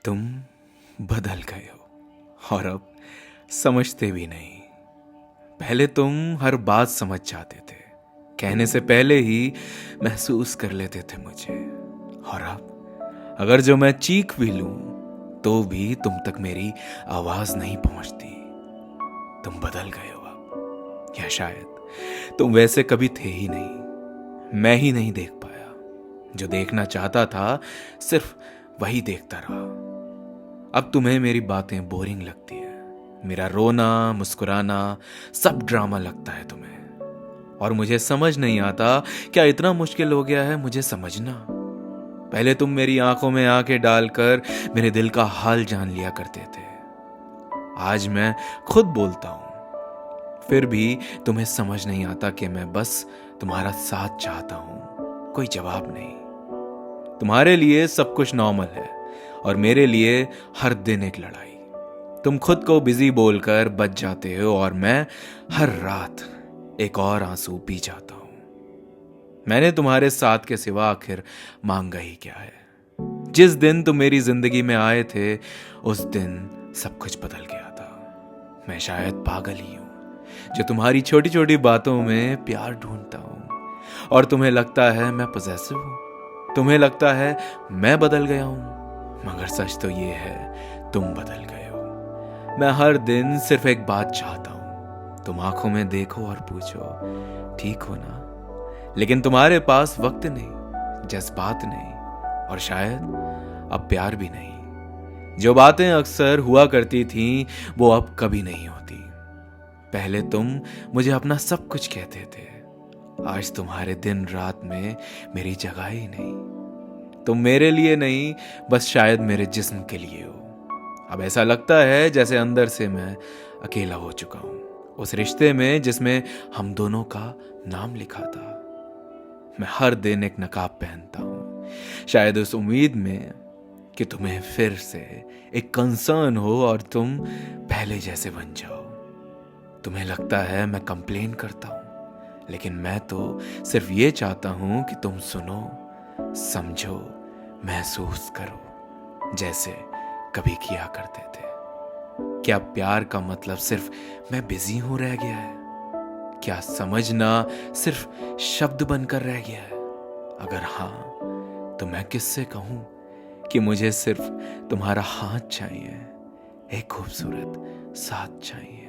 तुम बदल गए हो और अब समझते भी नहीं। पहले तुम हर बात समझ जाते थे, कहने से पहले ही महसूस कर लेते थे मुझे। और अब अगर जो मैं चीख भी लूं तो भी तुम तक मेरी आवाज नहीं पहुंचती। तुम बदल गए हो अब, या शायद तुम वैसे कभी थे ही नहीं। मैं ही नहीं देख पाया। जो देखना चाहता था सिर्फ वही देखता रहा। अब तुम्हें मेरी बातें बोरिंग लगती है। मेरा रोना मुस्कुराना सब ड्रामा लगता है तुम्हें। और मुझे समझ नहीं आता क्या इतना मुश्किल हो गया है मुझे समझना। पहले तुम मेरी आंखों में आंखें डालकर मेरे दिल का हाल जान लिया करते थे। आज मैं खुद बोलता हूं, फिर भी तुम्हें समझ नहीं आता कि मैं बस तुम्हारा साथ चाहता हूं, कोई जवाब नहीं। तुम्हारे लिए सब कुछ नॉर्मल है और मेरे लिए हर दिन एक लड़ाई। तुम खुद को बिजी बोलकर बच जाते हो और मैं हर रात एक और आंसू पी जाता हूं। मैंने तुम्हारे साथ के सिवा आखिर मांगा ही क्या है। जिस दिन तुम मेरी जिंदगी में आए थे उस दिन सब कुछ बदल गया था। मैं शायद पागल ही हूं जो तुम्हारी छोटी छोटी बातों में प्यार ढूंढता हूं और तुम्हें लगता है मैं पॉसेसिव हूं। तुम्हें लगता है मैं बदल गया हूं, मगर सच तो ये है तुम बदल गए हो। मैं हर दिन सिर्फ एक बात चाहता हूं, तुम आंखों में देखो और पूछो ठीक हो ना। लेकिन तुम्हारे पास वक्त नहीं, जज्बात नहीं और शायद अब प्यार भी नहीं। जो बातें अक्सर हुआ करती थीं वो अब कभी नहीं होती। पहले तुम मुझे अपना सब कुछ कहते थे, आज तुम्हारे दिन रात में मेरी जगह ही नहीं। तुम मेरे लिए नहीं, बस शायद मेरे जिस्म के लिए हो। अब ऐसा लगता है जैसे अंदर से मैं अकेला हो चुका हूं उस रिश्ते में जिसमें हम दोनों का नाम लिखा था। मैं हर दिन एक नकाब पहनता हूं, शायद उस उम्मीद में कि तुम्हें फिर से एक कंसर्न हो और तुम पहले जैसे बन जाओ। तुम्हें लगता है मैं कंप्लेन करता हूं, लेकिन मैं तो सिर्फ ये चाहता हूं कि तुम सुनो, समझो, महसूस करो जैसे कभी किया करते थे। क्या प्यार का मतलब सिर्फ मैं बिजी हूं रह गया है? क्या समझना सिर्फ शब्द बनकर रह गया है? अगर हाँ तो मैं किससे कहूं कि मुझे सिर्फ तुम्हारा हाथ चाहिए, एक खूबसूरत साथ चाहिए।